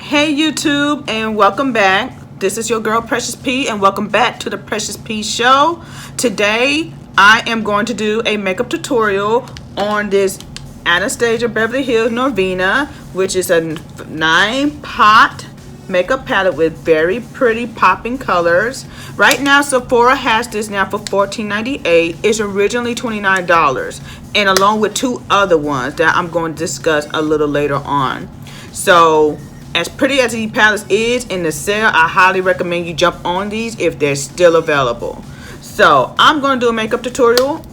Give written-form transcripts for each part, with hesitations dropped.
Hey YouTube, and welcome back. This is your girl Precious P, and welcome back to the Precious P Show. Today I am going to do a makeup tutorial on this Anastasia Beverly Hills Norvina, which is a 9-pot makeup palette with very pretty popping colors. Right now Sephora has this now for $14.98. It's originally $29, and along with two other ones that I'm going to discuss a little later on. So as pretty as these palettes is in the sale, I highly recommend you jump on these if they're still available. So I'm going to do a makeup tutorial.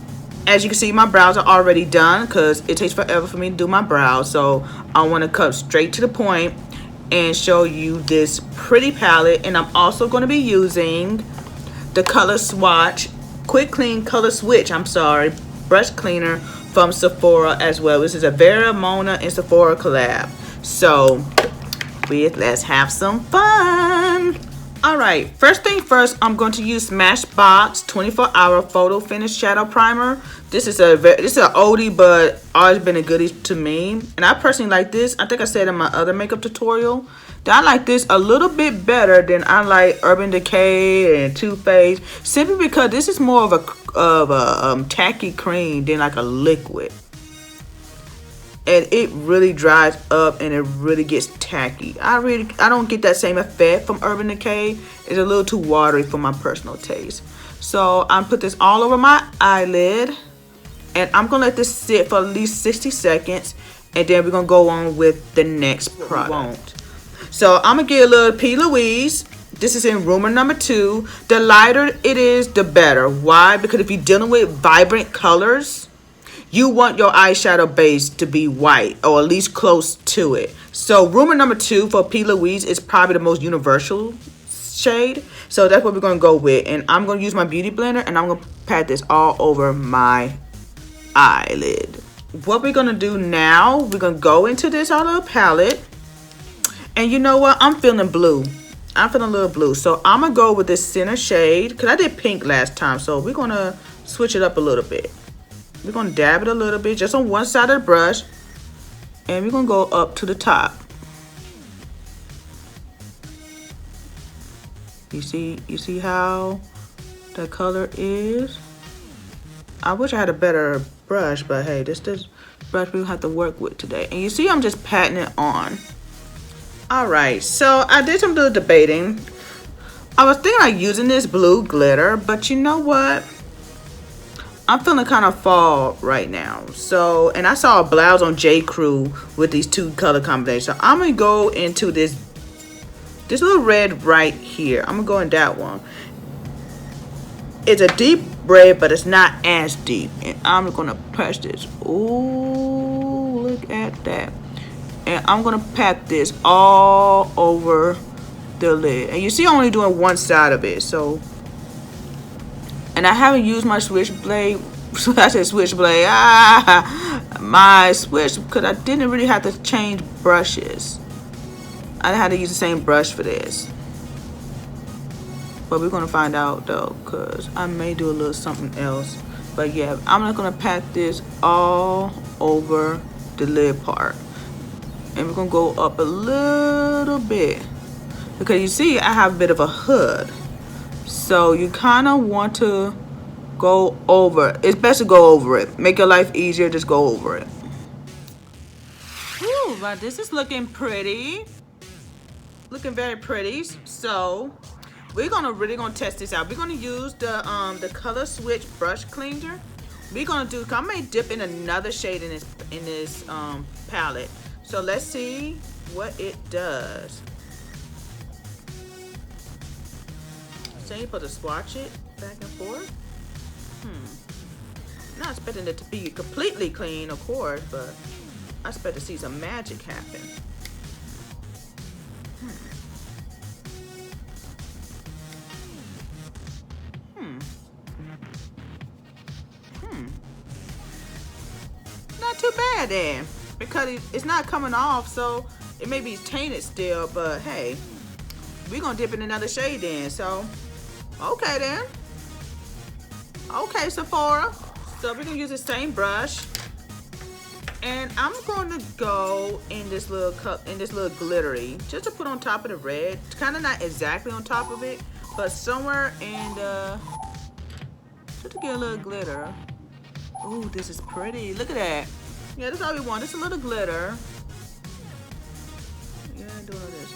As you can see, my brows are already done because it takes forever for me to do my brows. So I want to cut straight to the point and show you this pretty palette. And I'm also going to be using the Color Swatch Quick Clean Color Switch, brush cleaner from Sephora as well. This is a Vera, Mona, and Sephora collab. So let's have some fun. All right, first thing first, I'm going to use Smashbox 24-hour photo finish shadow primer. This is an oldie, but always been a goodie to me, and I personally like this. I think I said in my other makeup tutorial that I like this a little bit better than I like Urban Decay and Too Faced, simply because this is more of a tacky cream than like a liquid. And it really dries up and it really gets tacky. I don't get that same effect from Urban Decay. It's a little too watery for my personal taste. So I'm put this all over my eyelid, and I'm gonna let this sit for at least 60 seconds, and then we're gonna go on with the next product. So I'm gonna get a little P. Louise. This is in rumor number 2. The lighter it is, the better. Why? Because if you're dealing with vibrant colors, you want your eyeshadow base to be white, or at least close to it. So rumor number 2 for P. Louise is probably the most universal shade. So that's what we're going to go with. And I'm going to use my beauty blender, and I'm going to pat this all over my eyelid. What we're going to do now, we're going to go into this little palette. And you know what? I'm feeling blue. I'm feeling a little blue. So I'm going to go with this center shade, because I did pink last time. So we're going to switch it up a little bit. We're going to dab it a little bit just on one side of the brush, and we're going to go up to the top. You see how the color is? I wish I had a better brush, but hey, this brush we'll have to work with today. And you see I'm just patting it on. Alright, so I did some little debating. I was thinking of using this blue glitter, but you know what? I'm feeling kind of fall right now. So, and I saw a blouse on J. Crew with these two color combinations. So I'm gonna go into this little red right here. I'm gonna go in that one. It's a deep red, but it's not as deep. And I'm gonna press this. Ooh, look at that. And I'm gonna pat this all over the lid. And you see I'm only doing one side of it. So, and I haven't used my switchblade. I said switchblade. My switch, because I didn't really have to change brushes. I had to use the same brush for this. But we're going to find out though, because I may do a little something else. But yeah, I'm not going to pat this all over the lid part. And we're going to go up a little bit. Because you see, I have a bit of a hood. So you kind of want to go over. It's best to go over it. Make your life easier, just go over it. Ooh, but this is looking pretty. Looking very pretty. So we're really gonna test this out. We're gonna use the Color Switch brush cleaner. We're gonna do. I may dip in another shade in this palette. So let's see what it does. So you're supposed to swatch it back and forth. Not expecting it to be completely clean, of course, but I expect to see some magic happen. Not too bad then, because it's not coming off, so it may be tainted still, but hey, we're gonna dip in another shade then. So okay then. Okay, Sephora. So we're gonna use the same brush, And I'm going to go in this little cup, in this little glittery, just to put on top of the red. It's kind of not exactly on top of it, but somewhere in the, just to get a little glitter. Ooh, this is pretty. Look at that. Yeah, that's all we want. Just a little glitter. Yeah, doing this.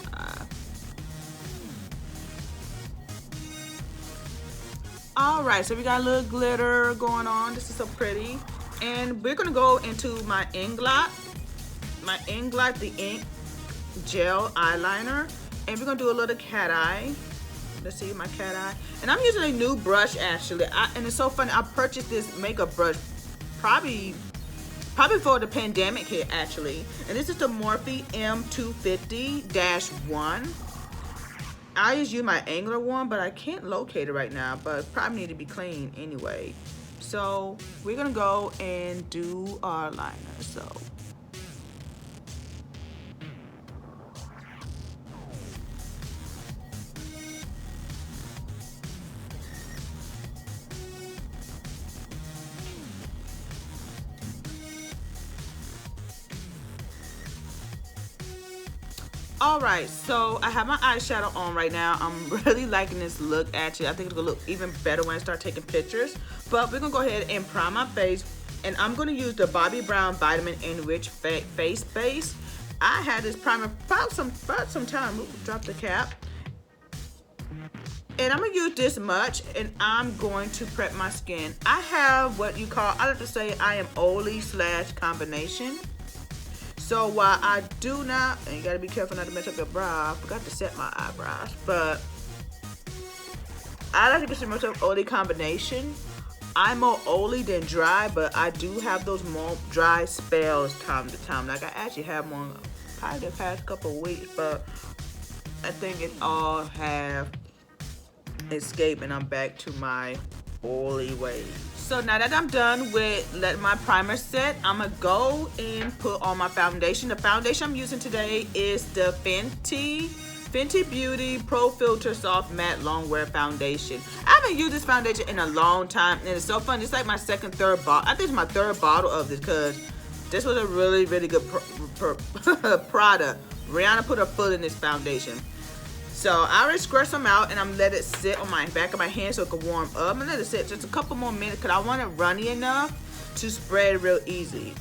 All right, so we got a little glitter going on. This is so pretty. And we're gonna go into my Inglot. The ink gel eyeliner. And we're gonna do a little cat eye. Let's see my cat eye. And I'm using a new brush actually. And it's so funny, I purchased this makeup brush probably before the pandemic hit actually. And this is the Morphe M250-1. I just use my angular one, but I can't locate it right now, but it probably need to be clean anyway. So we're gonna go and do our liner. So all right, so I have my eyeshadow on right now. I'm really liking this look actually. I think it's gonna look even better when I start taking pictures. But we're gonna go ahead and prime my face. And I'm gonna use the Bobbi Brown Vitamin Enriched Face Base. I had this primer about some time. Ooh, drop the cap. And I'm gonna use this much and I'm going to prep my skin. I have what you call, I like to say I am oily/combination. So while I do not, and you gotta be careful not to mess up your brow. I forgot to set my eyebrows, but I like to consider myself oily combination. I'm more oily than dry, but I do have those more dry spells time to time. Like I actually have one probably the past couple of weeks, but I think it all have escaped and I'm back to my oily ways. So now that I'm done with letting my primer set, I'm gonna go and put on my foundation. The foundation I'm using today is the Fenty Beauty Pro Filter Soft Matte Longwear Foundation. I haven't used this foundation in a long time, and it's so fun. It's like my third bottle. I think it's my third bottle of this because this was a really, really good product. Rihanna put her foot in this foundation. So I already scratched some out and I'm let it sit on my back of my hand so it can warm up. I'm gonna let it sit just a couple more minutes because I want it runny enough to spread real easy.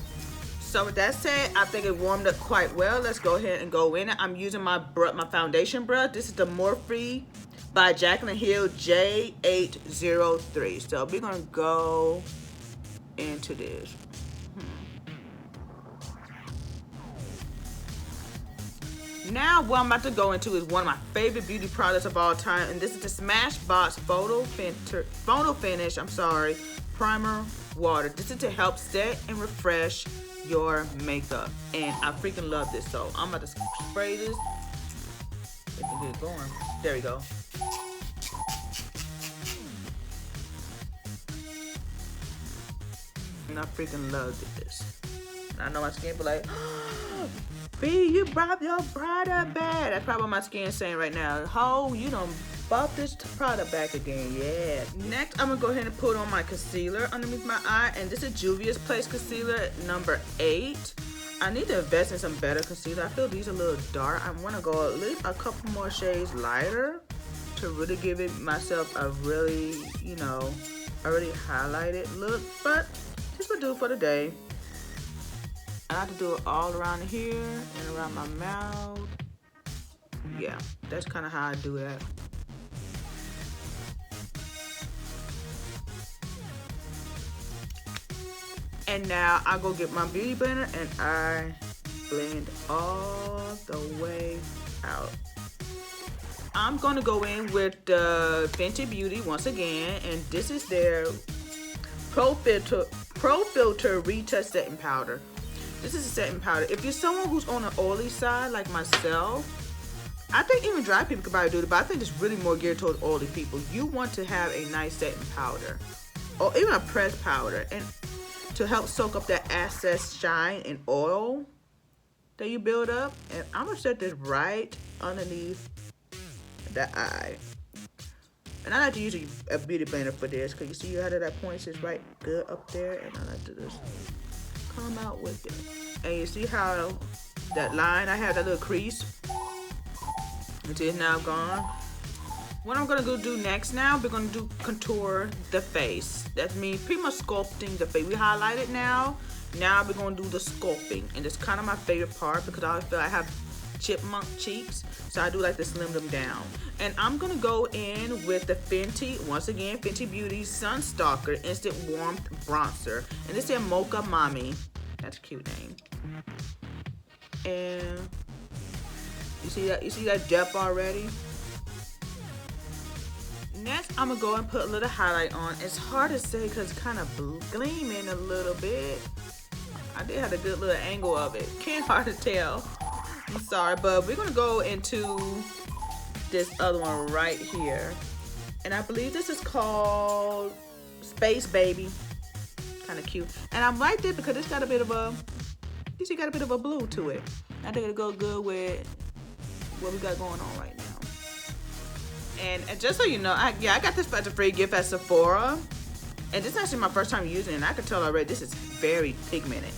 So with that said, I think it warmed up quite well. Let's go ahead and go in it. I'm using my foundation brush. This is the Morphe by Jaclyn Hill J803. So we're gonna go into this. Now what I'm about to go into is one of my favorite beauty products of all time, and this is the Smashbox Photo Finish, Primer Water. This is to help set and refresh your makeup, and I freaking love this. So I'm about to spray this. Get it going. There we go. And I freaking love this. And I know my skin be like, B, you brought your product back. That's probably what my skin's saying right now. Ho, you done bought this product back again. Yeah. Next, I'm gonna go ahead and put on my concealer underneath my eye. And this is Juvia's Place Concealer number 8. I need to invest in some better concealer. I feel these are a little dark. I wanna go at least a couple more shades lighter to really give it myself a really, you know, already highlighted look. But this will do for the day. I have to do it all around here and around my mouth. Yeah, that's kind of how I do that. And now I go get my beauty blender and I blend all the way out. I'm gonna go in with the Fenty Beauty once again, and this is their Pro Filter Retouch Setting Powder. This is a setting powder. If you're someone who's on the oily side, like myself, I think even dry people could probably do it, but I think it's really more geared towards oily people. You want to have a nice setting powder, or even a pressed powder, and to help soak up that excess shine and oil that you build up. And I'm gonna set this right underneath the eye. And I like to use a beauty blender for this, because you see how that point is right good up there, and I like to just come out with it. And you see how that line, I have that little crease, which is now gone. What I'm gonna go do next now, we're gonna do contour the face. That means pretty much sculpting the face. We highlight it now. Now we're gonna do the sculpting. And it's kind of my favorite part because I always feel I have chipmunk cheeks. So I do like to slim them down. And I'm gonna go in with the Fenty, once again, Fenty Beauty Sun Stalker Instant Warmth Bronzer. And this is Mocha Mommy. That's a cute name. And you see that depth already? Next, I'm gonna go and put a little highlight on. It's hard to say because it's kind of gleaming a little bit. I did have a good little angle of it. Can't hard to tell. I'm sorry, but we're gonna go into this other one right here. And I believe this is called Space Baby. Kind of cute. And I liked it because it's got a bit of a, you got a bit of a blue to it. I think it'll go good with what we got going on right now. And just so you know, I got this as a free gift at Sephora. And this is actually my first time using it. And I can tell already this is very pigmented.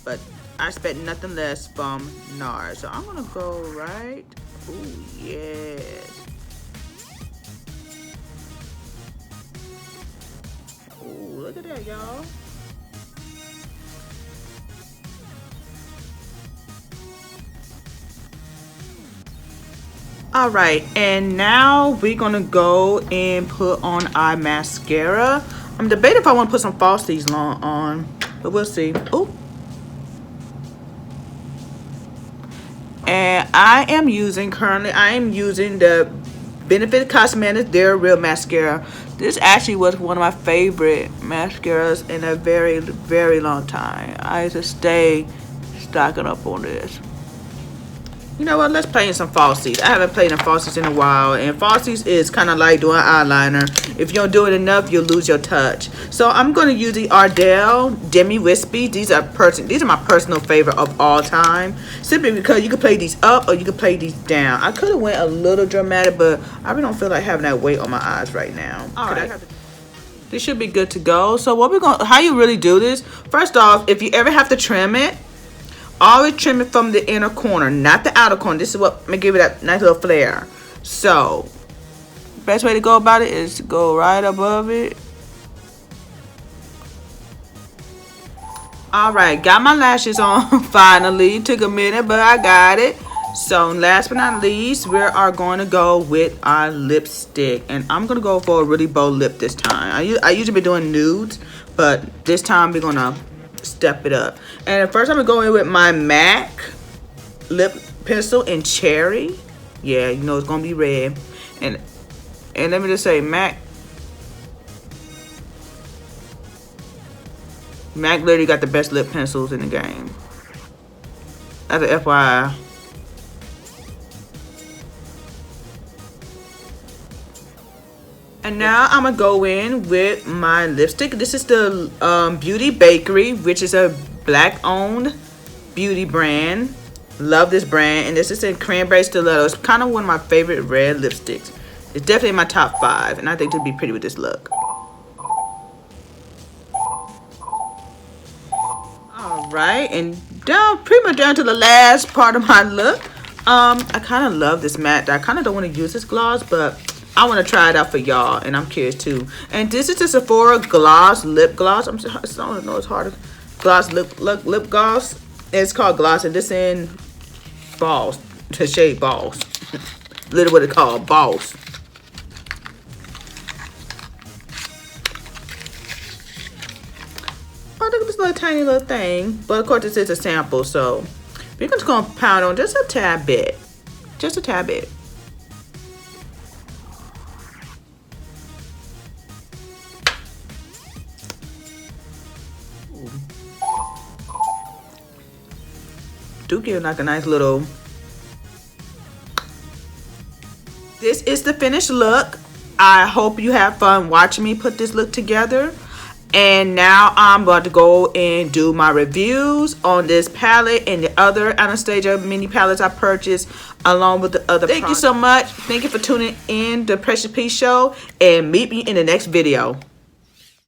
But I expect nothing less from NARS. So I'm going to go right. Ooh, yes. Ooh, look at that, y'all. All right, and now we're gonna go and put on our mascara. I'm debating if I want to put some falsies on, but we'll see. Oh, and I am using the Benefit Cosmetics They're Real Mascara. This actually was one of my favorite mascaras in a very, very long time. I used to stay stocking up on this. You know what, let's play in some falsies. I haven't played in falsies in a while, and falsies is kind of like doing eyeliner. If you don't do it enough, you'll lose your touch. So I'm going to use the Ardell Demi Wispy. These are my personal favorite of all time, simply because you can play these up or you can play these down. I could have went a little dramatic, but I really don't feel like having that weight on my eyes right now. All right. This should be good to go. So how you really do this, first off, if you ever have to trim it, always trim it from the inner corner, not the outer corner. This is what may give it that nice little flare. So, best way to go about it is to go right above it. Alright, got my lashes on finally. Took a minute, but I got it. So, last but not least, we are going to go with our lipstick. And I'm going to go for a really bold lip this time. I usually be doing nudes, but this time we're going to step it up. And first I'm gonna go in with my MAC lip pencil in cherry. Yeah, you know it's gonna be red. And let me just say, MAC literally got the best lip pencils in the game. As an FYI. And now I'm gonna go in with my lipstick. This is the Beauty Bakery, which is a black-owned beauty brand. Love this brand, and this is in Cranberry Stiletto. It's kind of one of my favorite red lipsticks. It's definitely in my top 5, and I think it'd be pretty with this look. All right, and pretty much down to the last part of my look. I kind of love this matte. I kind of don't want to use this gloss, but I want to try it out for y'all, and I'm curious too. And this is the Sephora Gloss Lip Gloss. I don't know, it's hard. Gloss lip gloss. It's called Gloss, and this in Balls. The shade Balls. Literally what it's called, Balls. Oh, look at this little tiny little thing. But of course, this is a sample, so we're just gonna pound on just a tad bit. Just a tad bit. Do give like a nice little. This is the finished look. I hope you have fun watching me put this look together. And now I'm going to go and do my reviews on this palette and the other Anastasia mini palettes I purchased along with the other products. Thank you so much. Thank you for tuning in to Precious P Show, and meet me in the next video.